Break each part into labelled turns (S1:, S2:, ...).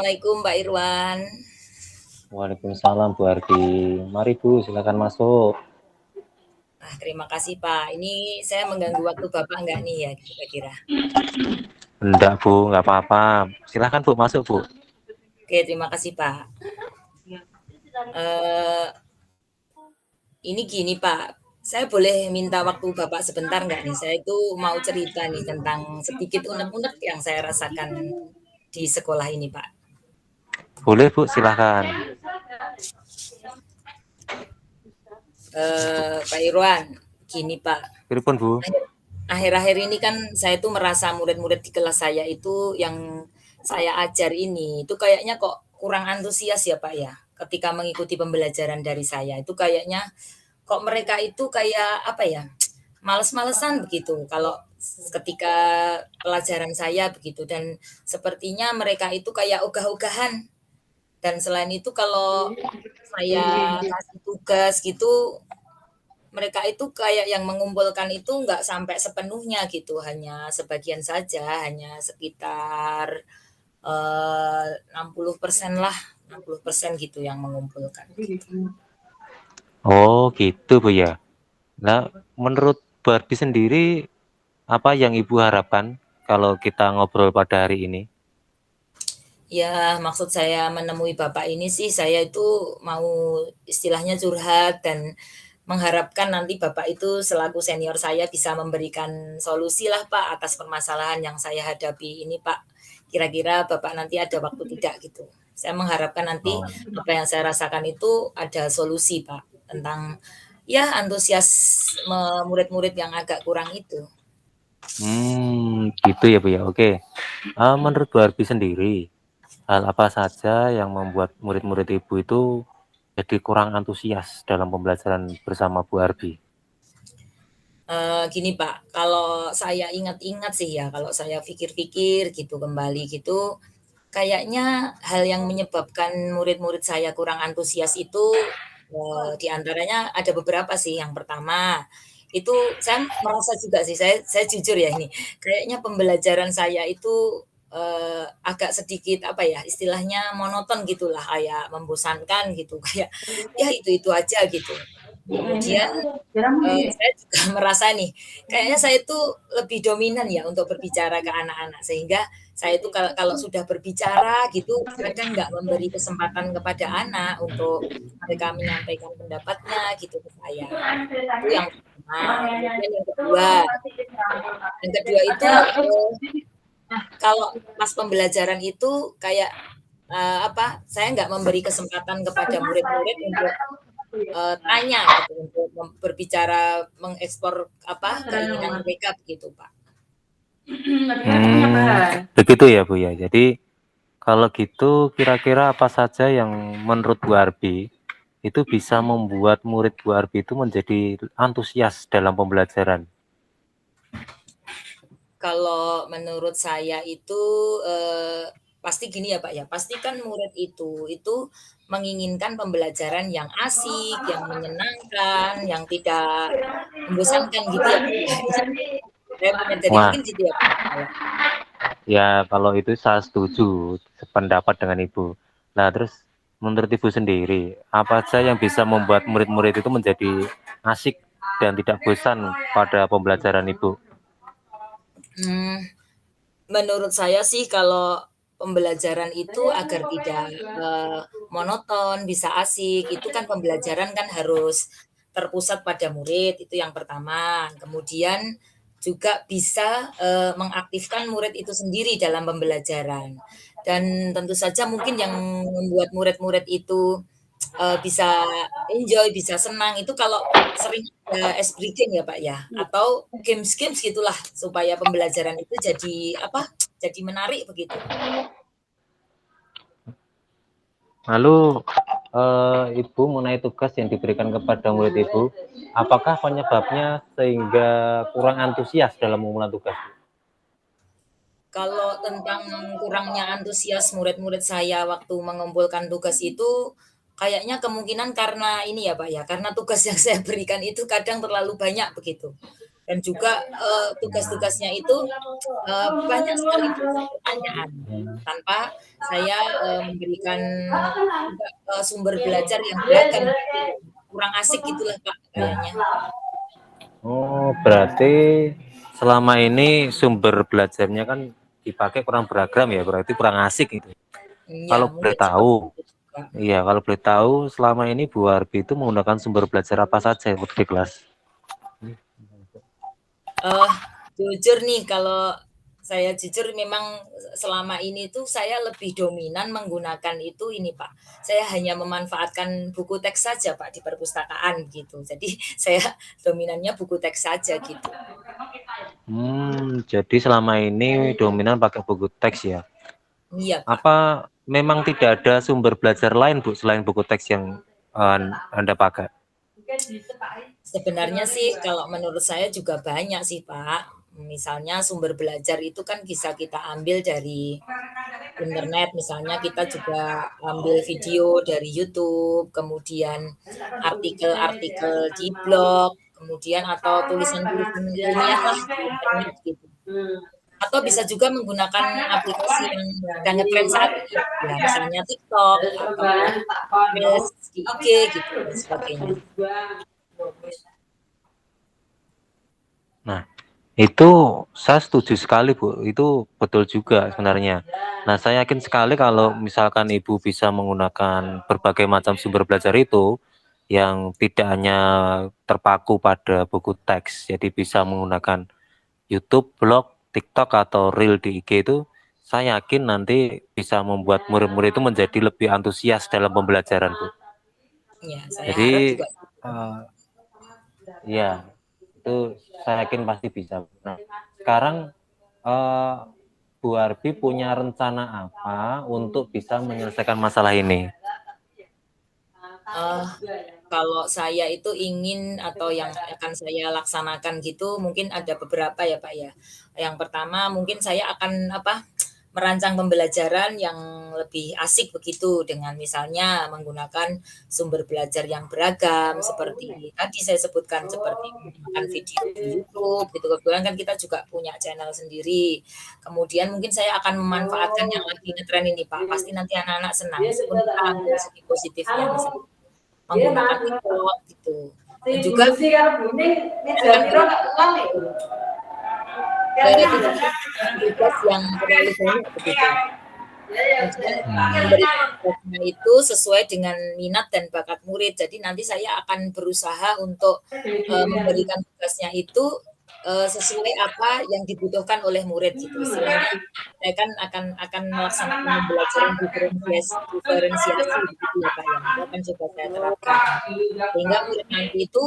S1: Assalamualaikum Pak Irwan.
S2: Waalaikumsalam Bu Ardi. Mari Bu, silakan masuk.
S1: Terima kasih Pak. Ini saya mengganggu waktu Bapak enggak nih ya kira-kira?
S2: Enggak Bu, enggak apa-apa. Silakan Bu, masuk Bu.
S1: Oke, terima kasih Pak. Eh, ini gini Pak, saya boleh minta waktu Bapak sebentar nggak nih? Saya itu mau cerita nih tentang sedikit unek-unek yang saya rasakan di sekolah ini Pak.
S2: Boleh Bu, silakan.
S1: Pak Irwan, gini Pak.
S2: Pripun Bu?
S1: Akhir-akhir ini kan saya tuh merasa murid-murid di kelas saya itu yang saya ajar ini itu kayaknya kok kurang antusias ya Pak ya, ketika mengikuti pembelajaran dari saya. Itu kayaknya kok mereka itu kayak apa ya, males-malesan begitu kalau ketika pelajaran saya begitu, dan sepertinya mereka itu kayak ogah-ogahan. Dan selain itu kalau saya kasih tugas gitu, mereka itu kayak yang mengumpulkan itu nggak sampai sepenuhnya gitu, hanya sebagian saja, hanya sekitar 60% lah, 60% gitu yang mengumpulkan.
S2: Oh, gitu Bu ya. Nah, menurut Bu Ardi sendiri, apa yang Ibu harapkan kalau kita ngobrol pada hari ini?
S1: Ya, maksud saya menemui Bapak ini sih, saya itu mau istilahnya curhat dan mengharapkan nanti Bapak itu selaku senior saya bisa memberikan solusi lah Pak atas permasalahan yang saya hadapi ini Pak. Kira-kira Bapak nanti ada waktu tidak gitu. Saya mengharapkan nanti
S2: Oh,
S1: apa yang saya rasakan itu ada solusi Pak tentang ya antusias murid-murid yang agak kurang itu.
S2: gitu ya Bu ya. Oke. Menurut Bu Ardi sendiri, hal apa saja yang membuat murid-murid Ibu itu jadi kurang antusias dalam pembelajaran bersama Bu Ardi?
S1: Gini Pak, kalau saya ingat-ingat sih ya, kalau saya pikir-pikir gitu kembali gitu, kayaknya hal yang menyebabkan murid-murid saya kurang antusias itu, di antaranya ada beberapa sih. Yang pertama, itu saya merasa juga sih, saya jujur ya ini, kayaknya pembelajaran saya itu, agak sedikit apa ya, istilahnya monoton gitulah, kayak membosankan gitu, kayak ya itu-itu aja gitu. Kemudian saya juga merasa nih, kayaknya saya itu lebih dominan ya untuk berbicara ke anak-anak, sehingga saya itu kalau kalau sudah berbicara gitu, kadang nggak memberi kesempatan kepada anak untuk mereka menyampaikan pendapatnya gitu ke saya. Itu yang pertama. Kemudian yang kedua itu, kalau pas pembelajaran itu kayak, apa, saya nggak memberi kesempatan kepada murid-murid untuk tanya gitu, untuk berbicara, mengekspor apa, keinginan mereka begitu, Pak.
S2: Begitu ya Bu ya. Jadi kalau gitu kira-kira apa saja yang menurut Bu Arbi itu bisa membuat murid Bu Arbi itu menjadi antusias dalam pembelajaran?
S1: Kalau menurut saya itu, pasti gini ya, Pak, ya, pasti kan murid itu menginginkan pembelajaran yang asik, yang menyenangkan, yang tidak membosankan gitu ya, Pak, ya. Saya menyadari
S2: Wah,
S1: mungkin gitu ya, Pak, kalau
S2: ya kalau itu saya setuju sependapat dengan Ibu. Nah, terus menurut Ibu sendiri, apa saja yang bisa membuat murid-murid itu menjadi asik dan tidak bosan pada pembelajaran Ibu?
S1: mmm, menurut saya sih kalau pembelajaran itu agar tidak, monoton, bisa asik, itu kan pembelajaran kan harus terpusat pada murid, itu yang pertama. Kemudian juga bisa, mengaktifkan murid itu sendiri dalam pembelajaran. Dan tentu saja mungkin yang membuat murid-murid itu, bisa enjoy, bisa senang itu kalau sering ada ice breaking ya, Pak, ya, atau games-games gitulah supaya pembelajaran itu jadi apa, jadi menarik begitu.
S2: Lalu Ibu mengenai tugas yang diberikan kepada murid Ibu, apakah penyebabnya sehingga kurang antusias dalam memulai tugas?
S1: Kalau tentang kurangnya antusias murid-murid saya waktu mengumpulkan tugas itu, kayaknya kemungkinan karena ini ya, Pak, ya, karena tugas yang saya berikan itu kadang terlalu banyak begitu. Dan juga tugas-tugasnya itu banyak sekali pertanyaan tanpa saya memberikan juga sumber belajar yang beragam. Kurang asik gitulah Pak kayaknya.
S2: Oh, berarti selama ini sumber belajarnya kan dipakai kurang beragam ya, berarti kurang asik itu.
S1: Iya,
S2: Kalau boleh
S1: mungkin seperti
S2: tahu,
S1: itu juga.
S2: iya kalau boleh tahu selama ini Bu Arbi itu menggunakan sumber belajar apa saja waktu di kelas?
S1: Jujur nih kalau saya jujur memang selama ini tuh saya lebih dominan menggunakan itu ini Pak. Saya hanya memanfaatkan buku teks saja Pak di perpustakaan gitu. Jadi saya dominannya buku teks saja gitu.
S2: Jadi selama ini dominan pakai buku teks ya.
S1: Iya Pak.
S2: Apa memang tidak ada sumber belajar lain Bu selain buku teks yang Anda pakai?
S1: Sebenarnya sih kalau menurut saya juga banyak sih Pak. Misalnya sumber belajar itu kan bisa kita ambil dari internet, misalnya kita juga ambil video dari YouTube, kemudian artikel-artikel di blog, kemudian atau tulisan-tulisan ilmiah lah di internet gitu. Atau bisa juga menggunakan aplikasi yang sedang ngetren saat ini, ya misalnya TikTok atau Reels di IG gitu dan sebagainya.
S2: Nah, itu saya setuju sekali Bu, itu betul juga sebenarnya. Nah, saya yakin sekali kalau misalkan Ibu bisa menggunakan berbagai macam sumber belajar itu, yang tidak hanya terpaku pada buku teks, jadi bisa menggunakan YouTube, blog, TikTok, atau Reel di IG itu, saya yakin nanti bisa membuat murid-murid itu menjadi lebih antusias dalam pembelajaran Bu.
S1: Ya, saya harap
S2: Jadi,
S1: juga.
S2: ya, itu saya yakin pasti bisa. Nah, sekarang Bu Arbi punya rencana apa untuk bisa menyelesaikan masalah ini?
S1: Uh, Kalau saya itu ingin atau yang akan saya laksanakan gitu, mungkin ada beberapa ya Pak ya. Yang pertama mungkin saya akan merancang pembelajaran yang lebih asik begitu dengan misalnya menggunakan sumber belajar yang beragam seperti tadi saya sebutkan seperti menggunakan video di YouTube gitu. Kebetulan kan kita juga punya channel sendiri. Kemudian mungkin saya akan memanfaatkan yang lagi ngetren ini Pak. Pasti nanti anak-anak senang meskipun kita ambil segi positifnya misalnya menggunakan TikTok gitu. Dan juga akan tidak tugas yang terlalu banyak begitu. Kemudian memberikan tugasnya itu sesuai dengan minat dan bakat murid. Jadi nanti saya akan berusaha untuk memberikan tugasnya itu sesuai apa yang dibutuhkan oleh murid gitu. Istilahnya saya kan akan melaksanakan pembelajaran diferensiasi begitu ya Pak ya. Itu akan coba saya terapkan. Sehingga murid nanti itu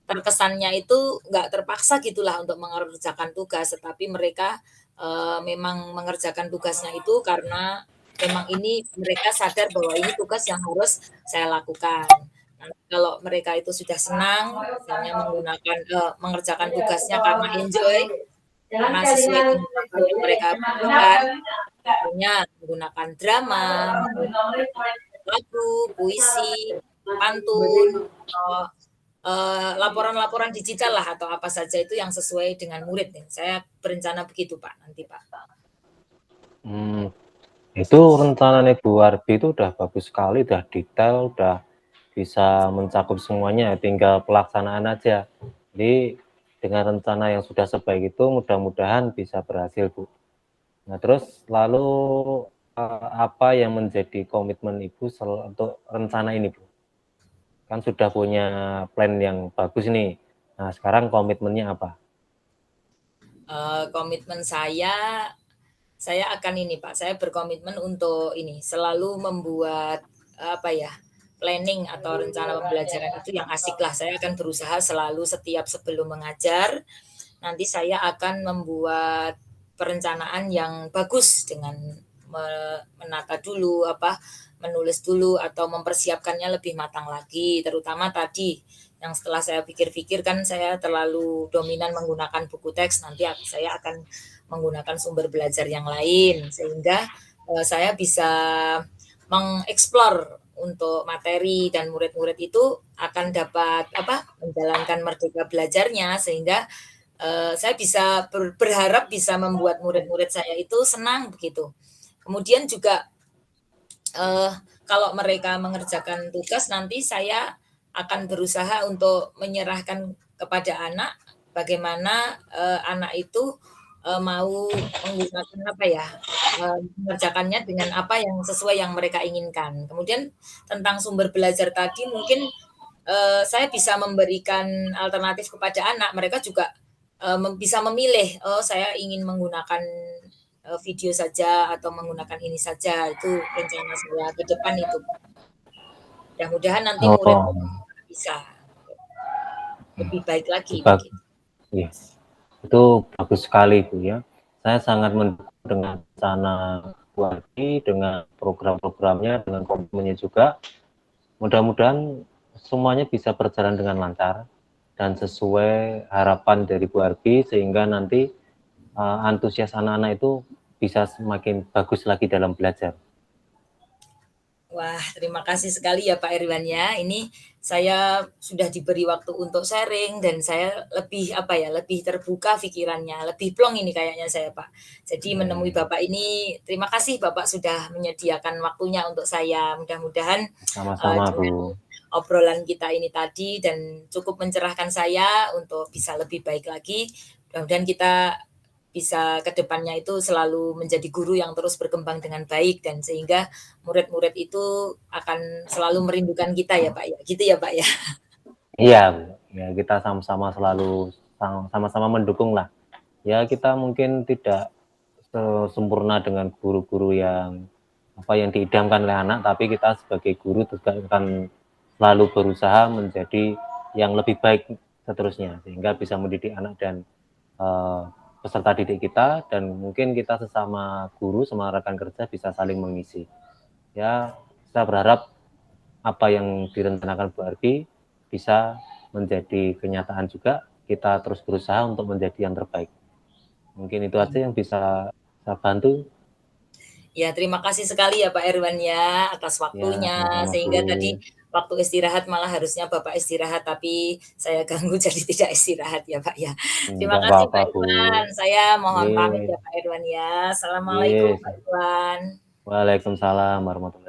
S1: terkesannya itu nggak terpaksa gitulah untuk mengerjakan tugas, tetapi mereka memang mengerjakan tugasnya itu karena memang ini mereka sadar bahwa ini tugas yang harus saya lakukan. Nanti kalau mereka itu sudah senang, misalnya mengerjakan tugasnya karena enjoy, karena sesuai dengan apa yang mereka butuhkan, misalnya menggunakan drama, menggunakan lagu, puisi, pantun, atau laporan-laporan digital lah atau apa saja itu yang sesuai dengan murid nih. Saya berencana begitu Pak nanti Pak.
S2: Itu rencananya Bu Arbi itu udah bagus sekali, udah detail, udah bisa mencakup semuanya, tinggal pelaksanaan aja. Jadi dengan rencana yang sudah sebaik itu mudah-mudahan bisa berhasil Bu. Nah terus lalu apa yang menjadi komitmen Ibu untuk rencana ini Bu? Kan sudah punya plan yang bagus nih. Nah sekarang komitmennya apa?
S1: Komitmen saya akan ini Pak, saya berkomitmen untuk ini selalu membuat planning atau rencana pembelajaran itu yang asik lah. Saya akan berusaha selalu setiap sebelum mengajar, nanti saya akan membuat perencanaan yang bagus dengan menata dulu menulis dulu atau mempersiapkannya lebih matang lagi, terutama tadi yang setelah saya pikir-pikir kan saya terlalu dominan menggunakan buku teks, nanti saya akan menggunakan sumber belajar yang lain sehingga saya bisa mengeksplor untuk materi dan murid-murid itu akan dapat menjalankan merdeka belajarnya sehingga saya bisa berharap bisa membuat murid-murid saya itu senang begitu. Kemudian juga kalau mereka mengerjakan tugas nanti saya akan berusaha untuk menyerahkan kepada anak bagaimana anak itu mau menggunakan apa ya, mengerjakannya dengan apa yang sesuai yang mereka inginkan. Kemudian tentang sumber belajar tadi mungkin saya bisa memberikan alternatif kepada anak, mereka juga bisa memilih, oh saya ingin menggunakan video saja atau menggunakan ini saja, itu rencana saya ke depan itu. Mudah-mudahan nanti murid
S2: Oh,
S1: bisa lebih baik lagi
S2: bag
S1: begitu.
S2: iya, itu bagus sekali Bu ya. Saya sangat mendukung dengan rencana Bu Ardi, dengan program-programnya, dengan komitmennya juga. Mudah-mudahan semuanya bisa berjalan dengan lancar dan sesuai harapan dari Bu Ardi sehingga nanti antusias anak-anak itu bisa semakin bagus lagi dalam belajar.
S1: Wah, terima kasih sekali ya Pak Irwan ya. Ini saya sudah diberi waktu untuk sharing dan saya lebih apa ya, lebih terbuka pikirannya, lebih plong ini kayaknya saya Pak. Jadi menemui Bapak ini terima kasih Bapak sudah menyediakan waktunya untuk saya. Mudah-mudahan
S2: Sama-sama
S1: dengan
S2: Bu.
S1: obrolan kita ini tadi dan cukup mencerahkan saya untuk bisa lebih baik lagi. Mudah-mudahan kita bisa ke depannya itu selalu menjadi guru yang terus berkembang dengan baik dan sehingga murid-murid itu akan selalu merindukan kita ya Pak ya, gitu ya Pak ya?
S2: Iya Bu, ya kita sama-sama selalu sama-sama mendukung lah. Ya kita mungkin tidak sempurna dengan guru-guru yang apa yang diidamkan oleh anak, tapi kita sebagai guru juga akan selalu berusaha menjadi yang lebih baik seterusnya sehingga bisa mendidik anak dan peserta didik kita dan mungkin kita sesama guru sama rekan kerja bisa saling mengisi. Ya, saya berharap apa yang direncanakan Bu Ardi bisa menjadi kenyataan juga. Kita terus berusaha untuk menjadi yang terbaik. Mungkin itu aja yang bisa saya bantu.
S1: Ya terima kasih sekali ya Pak Irwan ya atas
S2: Ya,
S1: waktunya,
S2: sama-sama Bu.
S1: sehingga tadi waktu istirahat malah harusnya Bapak istirahat, tapi saya ganggu jadi tidak istirahat ya Pak ya. Terima
S2: Enggak
S1: kasih
S2: apa-apa
S1: Pak
S2: Bu.
S1: Irwan, saya mohon pamit
S2: Ye,
S1: ya Pak Irwan ya. Assalamualaikum
S2: ye.
S1: Pak Irwan.
S2: Waalaikumsalam warahmatullahi